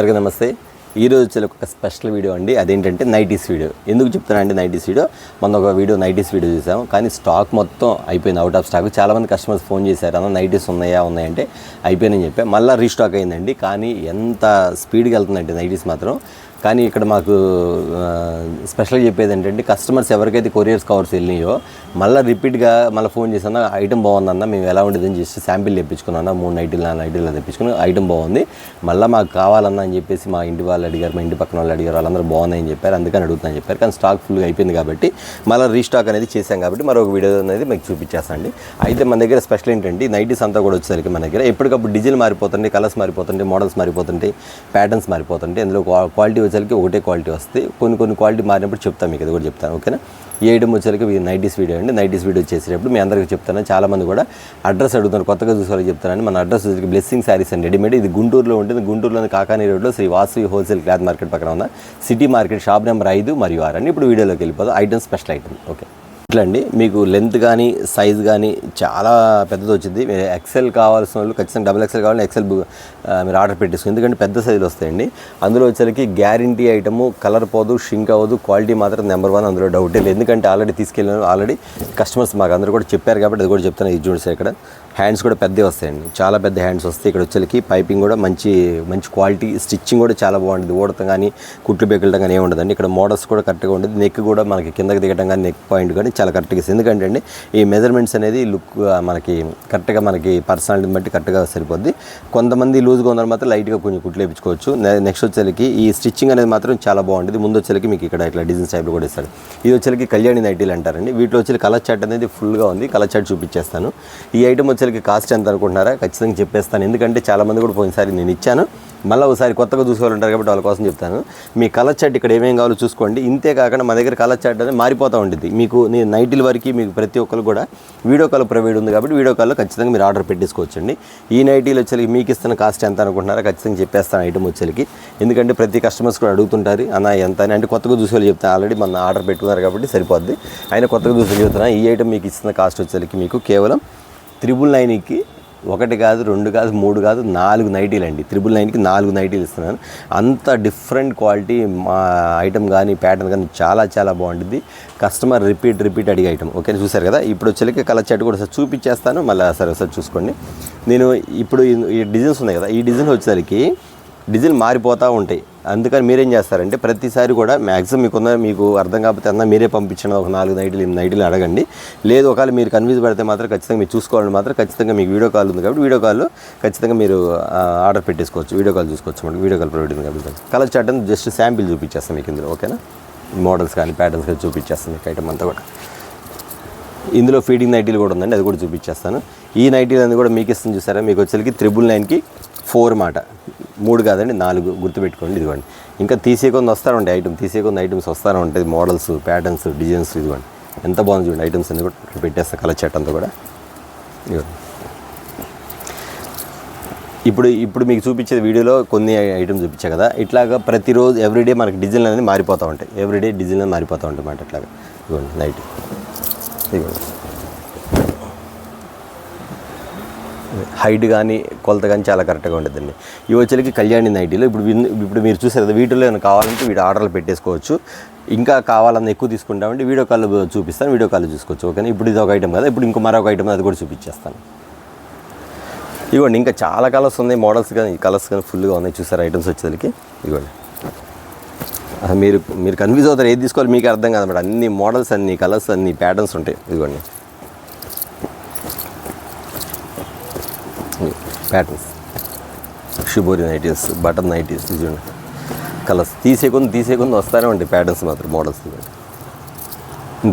అందరికీ నమస్తే. ఈరోజు వచ్చే ఒక స్పెషల్ వీడియో అండి. అదేంటంటే నైటీస్ వీడియో. ఎందుకు చెప్తానండి నైటీస్ వీడియో? మొన్న ఒక వీడియో నైటీస్ వీడియో చూసాము, కానీ స్టాక్ మొత్తం అయిపోయింది, అవుట్ ఆఫ్ స్టాక్. చాలామంది కస్టమర్స్ ఫోన్ చేశారు, అన్న నైటీస్ ఉన్నాయంటే అయిపోయినాయని చెప్పి మళ్ళీ రీస్టాక్ అయిందండి. కానీ ఎంత స్పీడ్గా వెళ్తుందంటే నైటీస్ మాత్రం. కానీ ఇక్కడ మాకు స్పెషల్గా చెప్పేది ఏంటంటే, కస్టమర్స్ ఎవరికైతే కొరియర్స్ కవర్స్ వెళ్ళినాయో మళ్ళీ రిపీట్గా మళ్ళీ ఫోన్ చేసన్నా ఐటమ్ బాగుందన్న, మేము ఎలా ఉండేదని జస్ట్ శాంపిల్ తెప్పించుకున్నా, 3 నైటీలు 4 నైటీలు తెప్పించుకుని ఐటమ్ బాగుంది, మళ్ళీ మాకు కావాలన్నా అని చెప్పేసి మా ఇంటి వాళ్ళు అడిగారు, మా ఇంటి పక్కన వాళ్ళు అడిగారు, వాళ్ళందరూ బాగున్నాయని చెప్పారు, అందుకని అడుగుతున్నాను చెప్పారు. కానీ స్టాక్ ఫుల్గా అయిపోయింది కాబట్టి మళ్ళీ రీస్టాక్ అనేది చేశాం కాబట్టి మరొక వీడియో అనేది మీకు చూపించేస్తాండి. అయితే మన దగ్గర స్పెషల్ ఏంటంటే, నైటీస్ అంతా కూడా వచ్చేసరికి మన దగ్గర ఎప్పటికప్పుడు డిజైన్ మారిపోతుంటాయి, కలర్స్ మారిపోతుంటాయి, మోడల్స్ మారిపోతుంటాయి, ప్యాటర్న్స్ మారిపోతుంటాయి. అందులో క్వాలిటీ వచ్చేసరికి ఒకటే క్వాలిటీ వస్తాయి. కొన్ని క్వాలిటీ మారినప్పుడు చెప్తాను, మీకు అది కూడా చెప్తాను, ఓకేనా? ఈ ఐటమ్ వచ్చేసరికి నైటీస్ వీడియో అండి. నైటీస్ వీడియో చేసేటప్పుడు మీ అందరికీ చెప్తాను. చాలామంది కూడా అడ్రస్ అడుగుతున్నారు, కొత్తగా చూసుకోవాలని చెప్తానండి. మన అడ్రస్ వచ్చేసరికి బ్లెస్సింగ్ శారీస్ అండ్ రెడీమేడ్. ఇది గుంటూరులో ఉంటుంది. గుంటూరులోని కాకానీ రోడ్లో Sri Vasavi wholesale cloth market పక్కన ఉన్న సిటీ మార్కెట్, షాప్ నెంబర్ 5 మరియు 6 అండి. ఇప్పుడు వీడియోలోకి వెళ్ళిపోదాం. Item special item, okay. ఇట్లా అండి, మీకు లెంత్ కానీ సైజ్ కానీ చాలా పెద్దది వచ్చింది. మీరు ఎక్సెల్ కావాల్సిన వాళ్ళు ఖచ్చితంగా డబుల్ ఎక్సెల్ కావాలని ఎక్సెల్ మీరు ఆర్డర్ పెట్టేసుకోండి, ఎందుకంటే పెద్ద సైజులు వస్తాయండి. అందులో వచ్చేసరికి గ్యారంటీ ఐటము, కలర్ పోదు, షింక్ అవ్వదు, క్వాలిటీ మాత్రం నెంబర్ 1, అందులో డౌట్ లేదు. ఎందుకంటే ఆల్రెడీ తీసుకెళ్ళాను, ఆల్రెడీ కస్టమర్స్ మాకు అందరూ కూడా చెప్పారు కాబట్టి అది కూడా చెప్తాను. ఇది చూడండి, ఇక్కడ హ్యాండ్స్ కూడా పెద్దవి వస్తాయండి, చాలా పెద్ద హ్యాండ్స్ వస్తాయి. ఇక్కడ వచ్చేసరికి పైపింగ్ కూడా మంచి క్వాలిటీ, స్టిచ్చింగ్ కూడా చాలా బాగుంటుంది. ఊడటం కానీ కుట్లు బెక్కలటం కానీ ఏమి ఉండదండి. ఇక్కడ మోడల్స్ కూడా కరెక్ట్గా ఉంటుంది. నెక్ కూడా మనకి కిందకి దిగటం కానీ నెక్ పాయింట్ కానీ చాలా కరెక్ట్గా ఇస్తుంది. ఎందుకంటే అండి, ఈ మెజర్మెంట్స్ అనేది లుక్ మనకి కరెక్ట్గా మనకి పర్సనాలిటీని బట్టి కరెక్ట్గా సరిపోద్ది. కొంతమంది లూజ్గా ఉన్నారు మాత్రం లైట్గా కొంచెం కుట్లు వేయించుకోవచ్చు. నెక్స్ట్ వచ్చేసరికి ఈ స్టిచ్చింగ్ అనేది మాత్రం చాలా బాగుంటుంది. ముందు వచ్చేసరికి మీకు ఇక్కడ ఇట్లా డిజైన్స్ టైప్లో కూడా ఇస్తాడు. ఇది వచ్చేసరికి కళ్యాణి నైటీలు అంటారండి. వీటిలో వచ్చేసరికి కలర్ చార్ట్ అనేది ఫుల్గా ఉంది. కలర్ చార్ట్ చూపించేస్తాను. ఈ ఐటమ్ వచ్చేసరికి కాస్ట్ ఎంత అనుకుంటున్నారా? ఖచ్చితంగా చెప్పేస్తాను. ఎందుకంటే చాలామంది కూడా పోయినసారి నేను ఇచ్చాను, మళ్ళీ ఒకసారి కొత్తగా చూసుకోవాలంటారు కాబట్టి వాళ్ళ కోసం చెప్తాను. మీ కలర్ చార్ట్ ఇక్కడ ఏమేం కావాలో చూసుకోండి. ఇంతే కాకుండా మా దగ్గర కలర్ చార్ట్ అనేది మారిపోతూ ఉంటుంది. మీకు నేను నైటీల వరకు మీకు ప్రతి ఒక్కరు కూడా వీడియో కాల్ ప్రొవైడ్ ఉంది కాబట్టి వీడియో కాల్లో ఖచ్చితంగా మీరు ఆర్డర్ పెట్టేసుకోవచ్చండి. ఈ నైటీలు వచ్చేసరికి మీకు ఇస్తున్న కాస్ట్ ఎంత అనుకుంటున్నారా? ఖచ్చితంగా చెప్పేస్తాను ఐటమ్ వచ్చేసరికి. ఎందుకంటే ప్రతి కస్టమర్స్ కూడా అడుగుతుంటారు, అన్న ఎంత అని. అంటే కొత్తగా చూసేవాళ్ళు చెప్తాను, ఆల్రెడీ మన ఆర్డర్ పెట్టుకున్నారు కాబట్టి సరిపోద్ది. అయినా కొత్తగా చూసి చెప్తున్నా. ఈ ఐటమ్ మీకు ఇస్తున్న కాస్ట్ వచ్చేసరికి మీకు కేవలం 999కి 1 కాదు, 2 కాదు, 3 కాదు, 4 నైటీలు అండి. 999కి 4 నైటీలు ఇస్తున్నాను. అంత డిఫరెంట్ క్వాలిటీ మా ఐటమ్ కానీ ప్యాటర్న్ కానీ చాలా బాగుంటుంది. కస్టమర్ రిపీట్ అడిగే ఐటమ్, ఓకే. చూసారు కదా. ఇప్పుడు వచ్చేసరికి కలర్ చార్ట్ కూడా ఒకసారి చూపించేస్తాను, మళ్ళీ ఒకసారి చూసుకోండి. నేను ఇప్పుడు ఈ డిజైన్స్ ఉన్నాయి కదా, ఈ డిజైన్ వచ్చేసరికి డిజైన్ మారిపోతూ ఉంటాయి. అందుకని మీరేం చేస్తారంటే, ప్రతిసారి కూడా మ్యాక్సిమం మీకు అర్థం కాకపోతే అన్న మీరే పంపించండి, ఒక 4 నైటీలు 8 నైటీలు అడగండి. లేదు ఒకవేళ మీరు కన్ఫ్యూజ్ పడితే మాత్రం ఖచ్చితంగా మీరు చూసుకోవాలని మాత్రం ఖచ్చితంగా మీకు వీడియో కాల్ ఉంది కాబట్టి వీడియో కాల్లో ఖచ్చితంగా మీరు ఆర్డర్ పెట్టేసుకోవచ్చు, వీడియో కాల్ చూసుకోవచ్చు. మనకి వీడియో కాల్ ప్రొవైడ్ ఉంది కాబట్టి కలర్ చార్ట్ అని జస్ట్ శాంపిల్ చూపించేస్తాం మీకు ఇందులో, ఓకేనా? మోడల్స్ కానీ ప్యాటర్న్స్ కానీ చూపించేస్తాను మీకు ఐటమ్ అంతా కూడా. ఇందులో ఫీడింగ్ నైటీలు కూడా ఉందండి, అది కూడా చూపించేస్తాను. ఈ నైటీలు అనేది కూడా మీకు ఇస్తుంది. చూసారా, మీకు వచ్చేసరికి 999కి 4 మాట, 3 కాదండి 4 గుర్తుపెట్టుకోండి. ఇదిగోండి, ఇంకా తీసేకొంది వస్తూ ఉంటాయి ఐటమ్, తీసేకొంది ఐటమ్స్ వస్తూ ఉంటాయి, మోడల్స్, ప్యాటర్న్స్, డిజైన్స్. ఇదిగోండి ఎంత బాగుంది చూడండి ఐటమ్స్ అన్నీ కూడా పెట్టేస్తాను. కలర్ చార్ట్ అంతా కూడా ఇదిగోండి. ఇప్పుడు మీకు చూపించే వీడియోలో కొన్ని ఐటమ్స్ చూపించా కదా, ఇట్లాగా ప్రతిరోజు ఎవ్రీడే మనకి డిజైన్లు అనేది మారిపోతూ ఉంటాయి. ఎవ్రీడే డిజైన్లు అనేది మారిపోతూ ఉంటాయి అన్నమాట. ఇట్లాగా ఇదిగోండి నైట్, ఇదిగోండి హైట్ కానీ కొలత కానీ చాలా కరెక్ట్గా ఉంటుందండి. ఇవి వచ్చేసరికి కళ్యాణి నైటీలు. ఇప్పుడు మీరు చూసారు కదా, వీటిలో ఏమైనా కావాలంటే వీటి ఆర్డర్లు పెట్టేసుకోవచ్చు. ఇంకా కావాలన్నా ఎక్కువ తీసుకుంటామంటే వీడియో కాల్ చూపిస్తాను, వీడియో కాల్ చూసుకోవచ్చు, ఓకేనా? ఇప్పుడు ఇది ఒక ఐటమ్ కదా, ఇప్పుడు ఇంకో మరొక ఐటమ్ అది కూడా చూపించేస్తాను. ఇవ్వండి, ఇంకా చాలా కలర్స్ ఉన్నాయి, మోడల్స్ కానీ కలర్స్ కానీ ఫుల్గా ఉన్నాయి. చూసారు ఐటమ్స్ వచ్చేసరికి ఇవ్వండి. మీరు కన్ఫ్యూజ్ అవుతారు, ఏది తీసుకోవాలి మీకు అర్థం కాదన్నమాట. అన్ని మోడల్స్, అన్ని కలర్స్, అన్ని ప్యాటర్న్స్ ఉంటాయి. ఇదిగోండి patterns, shibori nighties, button nighties, చూడండి కలర్స్ తీసేకొంది వస్తూనే ఉంటాయి ప్యాటర్న్స్ మాత్రం, మోడల్స్.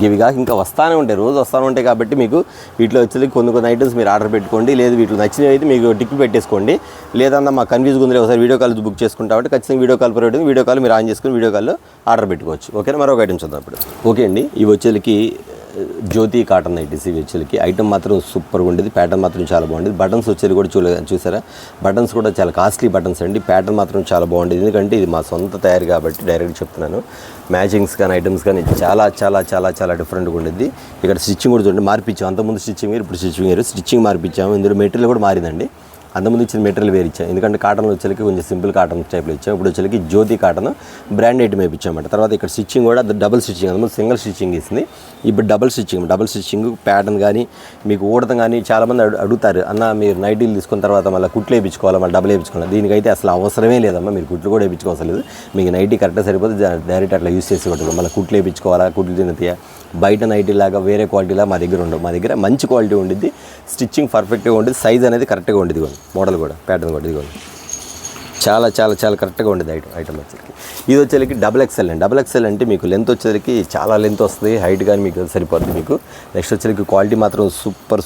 ఇవి కాక ఇంకా వస్తూనే ఉంటాయి, రోజు వస్తూనే ఉంటాయి. కాబట్టి మీకు వీటిలో వచ్చేది కొన్ని ఐటమ్స్ మీరు ఆర్డర్ పెట్టుకోండి. లేదు వీటిలో నచ్చినవి అయితే మీకు టిక్ పెట్టేసుకోండి. లేదన్నా మాకు కన్ఫ్యూజ్గా ఉంది, ఒకసారి వీడియో కాల్ బుక్ చేసుకుంటా కాబట్టి ఖచ్చితంగా video call provide, video call మీరు ఆన్ చేసుకుని వీడియో కాల్లో ఆర్డర్ పెట్టుకోవచ్చు, ఓకేనా? మరొక ఐటమ్స్ చూద్దాం ఇప్పుడు. ఓకే అండి, ఇవి వచ్చేకి జ్యోతి కాటన్ నైటీస్. ఇవి వచ్చేకి ఐటమ్ మాత్రం సూపర్గా ఉండేది, ప్యాటర్న్ మాత్రం చాలా బాగుండేది. బటన్స్ వచ్చేది కూడా చూసారా, బటన్స్ కూడా చాలా కాస్ట్లీ బటన్స్ అండి. ప్యాటర్న్ మాత్రం చాలా బాగుండేది, ఎందుకంటే ఇది మా సొంత తయారు కాబట్టి డైరెక్ట్ చెప్తున్నాను. మ్యాచింగ్స్ కానీ ఐటమ్స్ కానీ చాలా డిఫరెంట్గా ఉండేది. ఇక్కడ స్టిచ్చింగ్ కూడా చూడండి మార్పించాము. అంతకుముందు స్టిచ్చింగ్ వేరు, ఇప్పుడు స్టిచ్చింగ్ వేరు. స్టిచ్చింగ్ మార్పించాము, ఇందులో మెటీరియల్ కూడా మారిందండి. అంతకుముందు ఇచ్చిన మెటీరియల్ వేరు ఇచ్చాం, ఎందుకంటే కాటన్లో వచ్చేకి కొంచెం సింపుల్ కాటన్ టైప్లో ఇచ్చాం. ఇప్పుడు వచ్చేకి జ్యోతి కాటన్ బ్రాండ్ ఐటమ్ వేయించామన్నమాట. తర్వాత ఇక్కడ స్టిచ్చింగ్ కూడా డబుల్ స్టిచ్చింగ్, అందులో సింగిల్ స్టిచ్చింగ్ ఇస్తుంది, ఇప్పుడు డబుల్ స్టిచ్చింగ్ ప్యాటర్న్ కానీ మీకు ఊడతం కానీ చాలామంది అడుగుతారు, అన్న మీరు నైటీలు తీసుకున్న తర్వాత మళ్ళీ కుట్లు వేయించుకోవాలి, మళ్ళీ డబుల్ వేయించుకోవాలి. దీనికైతే అసలు అవసరమే లేదమ్మా, మీరు కుట్లు కూడా వేయించుకోవాల్సిన లేదు. మీకు నైటీ కరెక్ట్గా సరిపోతే డైరెక్ట్ అట్లా యూస్ చేసి కొట్టుకో, మళ్ళీ కుట్లు వేయించుకోవాలా, కుట్లు తినతీయ బయట నైటీ లాగా వేరే క్వాలిటీలా మా దగ్గర ఉండవు. మా దగ్గర మంచి క్వాలిటీ ఉండిద్ది, స్టిచ్చింగ్ పర్ఫెక్ట్గా ఉంటుంది, సైజ్ అనేది కరెక్ట్గా ఉండేది, మోడల్ కూడా ప్యాటర్న్ కూడా ఇదిగోండి చాలా చాలా చాలా కరెక్ట్గా ఉండేది ఐటమ్ వచ్చేసరికి. ఇది వచ్చేసరికి డబుల్ ఎక్సెల్ అండి. డబుల్ ఎక్సెల్ అంటే మీకు లెంత్ వచ్చేసరికి చాలా లెంత్ వస్తుంది, హైట్ కానీ మీకు సరిపోద్ది మీకు. నెక్స్ట్ వచ్చేసరికి క్వాలిటీ మాత్రం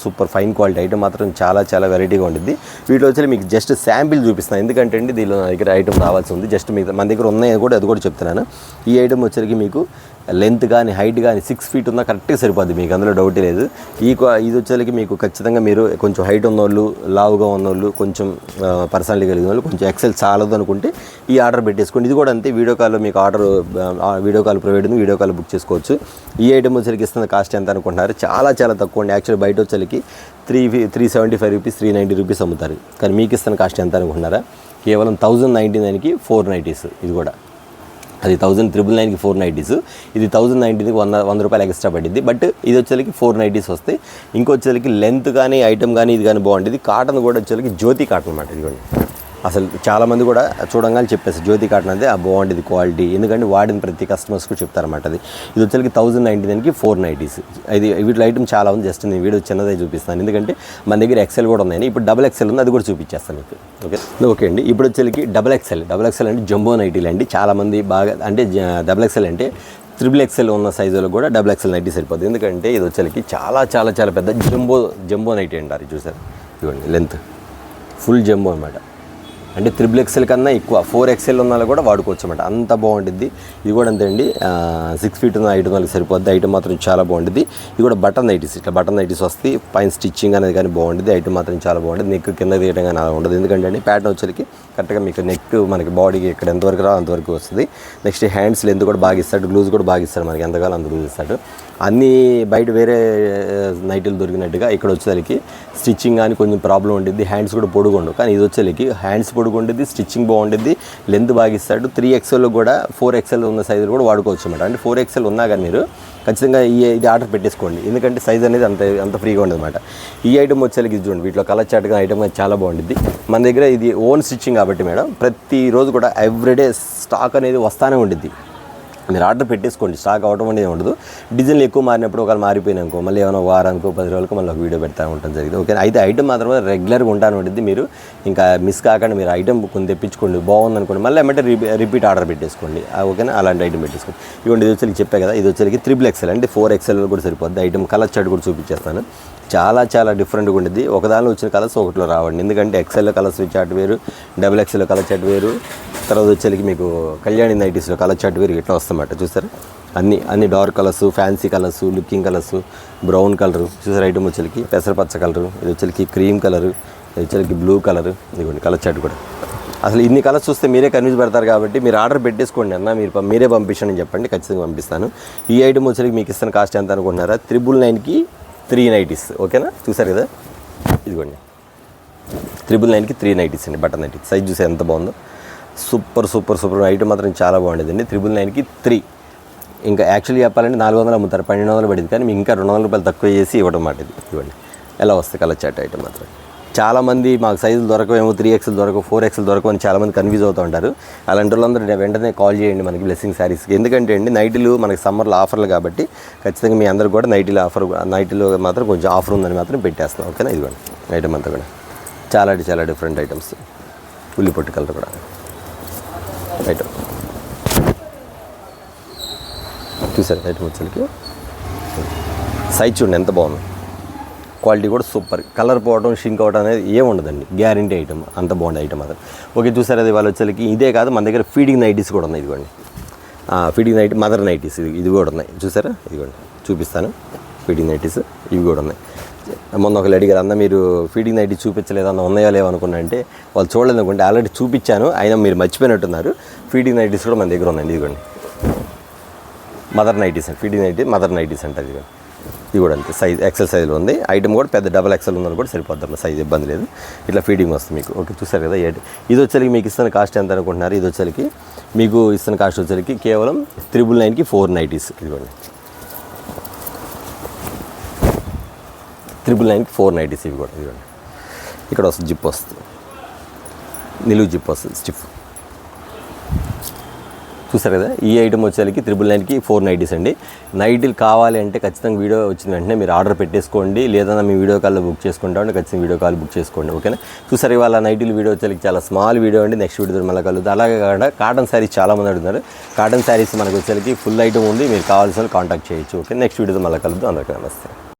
సూపర్ ఫైన్ క్వాలిటీ, ఐటమ్ మాత్రం చాలా చాలా వెరైటీగా ఉంటుంది. వీటిలో వచ్చి మీకు జస్ట్ శాంపిల్ చూపిస్తాను, ఎందుకంటే అండి దీనిలో నా దగ్గర ఐటమ్ రావాల్సి ఉంది. జస్ట్ మీకు మన దగ్గర ఉన్నాయి కూడా, అది కూడా చెప్తున్నాను. ఈ ఐటమ్ వచ్చేసరికి మీకు లెంత్ కానీ హైట్ కానీ 6 feet ఉన్నా కరెక్ట్గా సరిపోద్ది, మీకు అందులో డౌటే లేదు. ఇది వచ్చేసరికి మీకు ఖచ్చితంగా మీరు కొంచెం హైట్ ఉన్నోళ్ళు, లావుగా ఉన్నోళ్ళు, కొంచెం పర్సనాలిటీ కలిగిన వాళ్ళు, కొంచెం ఎక్సెల్ చాలదు అనుకుంటే ఈ ఆర్డర్ పెట్టేసుకోండి. ఇది కూడా అంతే, వీడియో కాల్లో మీకు వీడియో కాల్ ప్రొవైడ్ ఉంది, వీడియో కాల్ బుక్ చేసుకోవచ్చు. ఈ ఐటమ్ వచ్చేసరికి ఇస్తున్న కాస్ట్ ఎంత అనుకుంటున్నారు, చాలా చాలా తక్కువ అండి. యాక్చువల్లీ బయట వచ్చేసరికి 375 రూపీస్ 390 రూపీస్ అమ్ముతారు, కానీ మీకు ఇస్తున్న కాస్ట్ ఎంత అనుకుంటున్నారా, కేవలం 1099కి 4 నైటీస్. ఇది కూడా అది 1999కి 4 నైటీస్, ఇది 1090కి 100 రూపాయలు ఎక్స్ట్రా పడింది. బట్ ఇది వచ్చేసరికి 4 నైటీస్ వస్తాయి. ఇంకొచ్చేసరికి లెంత్ కానీ ఐటమ్ కానీ ఇది కానీ బాగుంటుంది. కాటన్ కూడా వచ్చేసరికి జ్యోతి కాటన్ అన్నమాట. ఇదిగోండి అసలు చాలామంది కూడా చూడంగానే చెప్పేసి జ్యోతి కాటన్ అయితే బాగుంటుంది క్వాలిటీ, ఎందుకంటే వాడిన ప్రతి కస్టమర్స్కు చెప్తారన్నమాట. ఇది వచ్చేసరికి 1099కి 4 నైటీస్. ఇది వీటిలో ఐటమ్ చాలా ఉంది, జస్ట్ నేను వీడియో చిన్నదే చూపిస్తాను, ఎందుకంటే మన దగ్గర ఎక్సెల్ కూడా ఉన్నాయి. ఇప్పుడు డబుల్ ఎక్సెల్ ఉంది, అది కూడా చూపించేస్తాను మీకు. ఓకే అండి, ఇప్పుడు వచ్చేసరికి డబుల్ ఎక్సెల్ అంటే జంబో నైటీలు అండి. చాలామంది బాగా అంటే డబుల్ ఎక్సెల్ అంటే ట్రిపుల్ ఎక్సెల్ ఉన్న సైజులో కూడా డబుల్ ఎక్సెల్ నైటీ సరిపోతుంది, ఎందుకంటే ఇది వచ్చేసరికి చాలా చాలా చాలా పెద్ద జంబో నైటీ అంటారు. చూసారు ఇవ్వండి, లెంత్ ఫుల్ జంబో అనమాట. అంటే ట్రిపుల్ ఎక్సెల్ కన్నా ఎక్కువ 4 XL ఉన్న కూడా వాడుకోవచ్చు అనమాట, అంత బాగుంటుంది. ఇది కూడా అంతే అండి, 6 feet ఉన్న ఐటమ్ వాళ్ళకి సరిపోద్ది. ఐటమ్ మాత్రం చాలా బాగుంటుంది. ఇది కూడా బటన్ నైటీస్, ఇట్లా బటన్ నైటీస్ వస్తాయి. పైన స్టిచ్చింగ్ అనేది కానీ బాగుంటుంది. ఐటమ్ మాత్రం చాలా బాగుంటుంది. నెక్ కింద తీయడం కానీ అలా ఉండదు, ఎందుకంటే అండి ప్యాటర్న్ వచ్చేసరికి కరెక్ట్గా మీకు నెక్ మనకి బాడీకి ఇక్కడ ఎంతవరకు రావు అంతవరకు వస్తుంది. నెక్స్ట్ హ్యాండ్స్ లెంత్ కూడా బాగా ఇస్తాడు, గ్లూజ్ కూడా బాగా ఇస్తాడు, మనకి ఎంతకాలం అంత గ్లూజ్ ఇస్తాడు. అన్నీ బయట వేరే నైటీలు దొరికినట్టుగా ఇక్కడ వచ్చేసరికి స్టిచ్చింగ్ కానీ కొంచెం ప్రాబ్లం ఉంటుంది, హ్యాండ్స్ కూడా పొడుగుండు. కానీ ఇది వచ్చేసరికి హ్యాండ్స్ పొడుగు ఉంటుంది, స్టిచ్చింగ్ బాగుంటుంది, లెంత్ బాగా ఇస్తాడు. 3 XL కూడా 4 XL ఉన్న సైజులు కూడా వాడుకోవచ్చు అనమాట. అంటే 4 XL ఉన్నా కానీ మీరు ఖచ్చితంగా ఇది ఆర్డర్ పెట్టేసుకోండి, ఎందుకంటే సైజ్ అనేది అంత ఫ్రీగా ఉండదు అనమాట. ఈ ఐటమ్ వచ్చేసరికి ఇది చూడండి, వీటిలో కలర్ చాట్గా ఐటమ్ చాలా బాగుంటుంది. మన దగ్గర ఇది ఓన్ స్టిచ్చింగ్ కాబట్టి మేడం ప్రతిరోజు కూడా ఎవ్రీడే స్టాక్ అనేది వస్తూనే ఉంటుంది. మీరు ఆర్డర్ పెట్టేసుకోండి, స్టాక్ అవడం అనేది ఉండదు. డిజైన్లు ఎక్కువ మారినప్పుడు ఒకవేళ మారిపోయినాకో మళ్ళీ ఏమైనా వారానికో 10 రోజులకు మళ్ళీ ఒక వీడియో పెడతా ఉంటాం జరిగింది. ఓకే, అయితే ఐటమ్ మాత్రమే రెగ్యులర్గా ఉంటాను ఉంటుంది. మీరు ఇంకా మిస్ కాకుండా మీరు ఐటమ్ కొన్ని తెప్పించుకోండి, బాగుంది అనుకోండి, మళ్ళీ ఏమంటే రిపీట్ ఆర్డర్ పెట్టేసుకోండి. ఓకేనా, అలాంటి ఐటమ్ పెట్టేసుకోండి. ఇవ్వండి, ఇది వచ్చేసి చెప్పే కదా, ఇది వచ్చేసరికి 3 XL అంటే 4 XL కూడా సరిపోద్ది. ఐటమ్ కలర్ చార్ట్ కూడా చూపించేస్తాను, చాలా చాలా డిఫరెంట్గా ఉంటుంది. ఒకదానిలో వచ్చిన కలర్స్ ఒకటిలో రావండి, ఎందుకంటే ఎక్సెల్లో కలర్స్ చార్ట్ వేరు, డబుల్ ఎక్సెల్లో కలర్ చార్ట్ వేరు, తర్వాత వచ్చేసరికి మీకు కళ్యాణి నైటీస్లో కలర్ చార్ట్ వేరు, ఇట్లా వస్తామన్నమాట. చూసారు, అన్ని dark colours, fancy colours, looking colours, brown colour చూసారు. ఐటమ్ వచ్చేసరికి పెసరపచ్చ కలరు, ఇది వచ్చేసరికి క్రీమ్ కలరు, ఇది వచ్చేసరికి బ్లూ కలరు, ఇదిగోండి కలర్ చార్ట్ కూడా. అసలు ఇన్ని కలర్స్ చూస్తే మీరే కన్ఫ్యూజ్ పెడతారు కాబట్టి మీరు ఆర్డర్ పెట్టేసుకోండి అన్న, మీరే పంపించండి చెప్పండి, ఖచ్చితంగా పంపిస్తాను. ఈ ఐటమ్ వచ్చేసరికి మీకు ఇస్తున్న కాస్ట్ ఎంత అనుకుంటున్నారా, 999కి 3 నైటీస్. ఓకేనా, చూసారు కదా, ఇదిగోండి 999కి 3 నైటీస్ అండి, బటన్ నైటీస్. సైజ్ చూసే ఎంత బాగుందో, సూపర్ ఐటమ్ మాత్రం చాలా బాగుండేదండి. 999కి 3. ఇంకా యాక్చువల్లీ చెప్పాలంటే 400 అమ్ముతారు, 1200 పడింది, కానీ మీకు ఇంకా 200 రూపాయలు తక్కువ చేసి ఇవ్వడం మాట. ఇది ఇవ్వండి, ఎలా వస్తుంది కలర్ చాట్ ఐటమ్ మాత్రం. చాలామంది మాకు సైజులు దొరకవేమో, 3 XL దొరకవు, 4 XL దొరకవు అని చాలామంది కన్ఫ్యూజ్ అవుతూ ఉంటారు. అలాంటి వాళ్ళందరూ వెంటనే కాల్ చేయండి మనకి బ్లెస్సింగ్ శారీస్కి, ఎందుకంటే అండి నైటీలు మనకి సమ్మర్లో ఆఫర్లు కాబట్టి ఖచ్చితంగా మీ అందరూ కూడా నైటీలో మాత్రం కొంచెం ఆఫర్ ఉందని మాత్రం పెట్టేస్తున్నాం. ఓకేనా, ఇదిగోండి ఐటమ్ అంతా కూడా చాలా డిఫరెంట్ ఐటమ్స్. ఉల్లి పొట్టు కలర్ కూడా ఐటమ్ చూసారు. ఐటమ్ వచ్చేసరికి సైజ్ చూడండి ఎంత బాగుంది, క్వాలిటీ కూడా సూపర్. కలర్ పోవడం, షింక్ అవ్వడం అనేది ఏముండదండి, గ్యారంటీ ఐటమ్, అంత బాగుంది ఐటమ్ మాత్రం. ఓకే, చూసారు, అది వాళ్ళు వచ్చేసరికి ఇదే కాదు, మన దగ్గర ఫీడింగ్ నైటీస్ కూడా ఉన్నాయి. ఇదిగోండి ఫీడింగ్ నైటీ, మదర్ నైటీస్ ఇది కూడా ఉన్నాయి. చూసారా, ఇదిగోండి చూపిస్తాను, ఫీడింగ్ నైటీస్ ఇవి కూడా ఉన్నాయి. మొన్న ఒకళ్ళు అడిగారు, అన్న మీరు ఫీడింగ్ నైటీ చూపించలేదు అన్న, ఉన్నాయా లేవనుకున్నా అంటే వాళ్ళు చూడలేదు అనుకుంటే ఆల్రెడీ చూపించాను, అయినా మీరు మర్చిపోయినట్టున్నారు. ఫీడింగ్ నైటీస్ కూడా మన దగ్గర ఉన్నాయండి. ఇదిగోండి మదర్ నైటీస్ అండి, ఫీడింగ్ నైటీ మదర్ నైటీస్ అంటే ఇదిగోండి ఇది కూడా అంతే సైజ్ ఎక్సెల్ సైజులో ఉంది. ఐటమ్ కూడా పెద్ద డబల్ ఎక్సెల్ ఉందని కూడా సరిపోద్దాం, సైజ్ ఇబ్బంది లేదు. ఇట్లా ఫీడింగ్ వస్తుంది మీకు. ఓకే, చూసారు కదా. ఇది వచ్చేసరికి మీకు ఇస్తున్న కాస్ట్ ఎంత అనుకుంటున్నారు? ఇది వచ్చేసరికి మీకు ఇస్తున్న కాస్ట్ వచ్చేసరికి కేవలం 999కి 4 నైటీస్. ఇదిగోండి 999కి 4 నైటీస్. ఇవి కూడా ఇదిగోండి. ఇక్కడ వస్తుంది జిప్ వస్తుంది, నిలువు జిప్ వస్తుంది స్టిఫ్. చూసారు కదా. ఈ ఐటమ్ వచ్చేసరికి 999కి 4 నైటీస్ అండి. నైటీలు కావాలి అంటే ఖచ్చితంగా వీడియో వచ్చిన వెంటనే మీరు ఆర్డర్ పెట్టేసుకోండి, లేదా మీ వీడియో కాల్లో బుక్ చేసుకుంటామంటే ఖచ్చితంగా వీడియో కాల్ బుక్ చేసుకోండి. ఓకేనా. చూసారు ఇవాళ నైటీలు వీడియో వచ్చేసరికి చాలా స్మాల్ వీడియో అండి. నెక్స్ట్ వీడియో మళ్ళీ కలుద్దాం. అలాగే కాకుండా కాటన్ శారీస్ చాలామంది అడుగుతున్నారు. కాటన్ శారీస్ మనకు వచ్చేసరికి ఫుల్ ఐటమ్ ఉంది, మీరు కావాల్సిన కాంటాక్ట్ చేయొచ్చు. ఓకే, నెక్స్ట్ వీడియోతో మళ్ళీ కలుద్దాం. అందరికీ నమస్తే.